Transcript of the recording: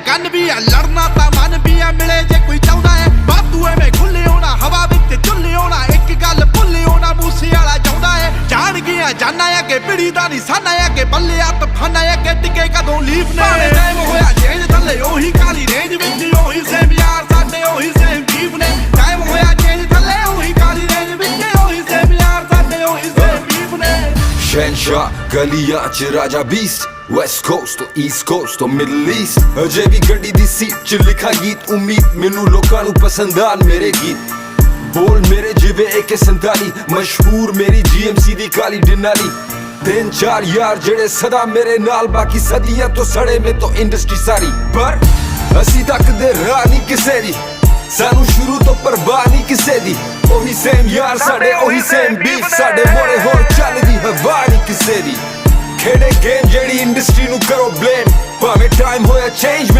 gun भी है लड़ना ता मन भी है मिले जे कोई चाहता है बातूए में खुले होना हवा विच चुल्ले होना एक गल भुल्ले होना मूसे वाला चाहता है जान गया जाना है कि पिड़ी दा नहीं साना है कि बल्ले आ तफाना है कि टिके कदों लीफ ने टाइम होया चेंज थल्ले ओही काली रेंज विच ओही सेम यार साडे ओही सेम जीव ने टाइम होया चेंज थल्ले ओही काली रेंज विच ओही सेम यार साडे ओही सेम जीव ने शहनशाह गलियां च राजा beast West Coast to East Coast to Middle East अजे भी गड्डी दी सीट च लिखा गीत उम्मीद मैनू लोकां नू पसंद आन मेरे गीत बोल मेरे जिवे AK-47 मशहूर मेरी GMC दी काली डिनाली 3-4 यार जेड़े सदा मेरे नाल बाकी सदियां तो सड़े में तो इंडस्ट्री सारी पर असी तक दे राह नहीं किसे दी सानू शुरू तो परवाह नहीं किसे दी ओही सेम यार साडे ओही सेम बीफ साडे मोड़े होर चलदी हवा नहीं किसे दी खेड़े गेम जेड़ी इंडस्ट्री नू करो ब्लेम भावें टाइम होया चेंज में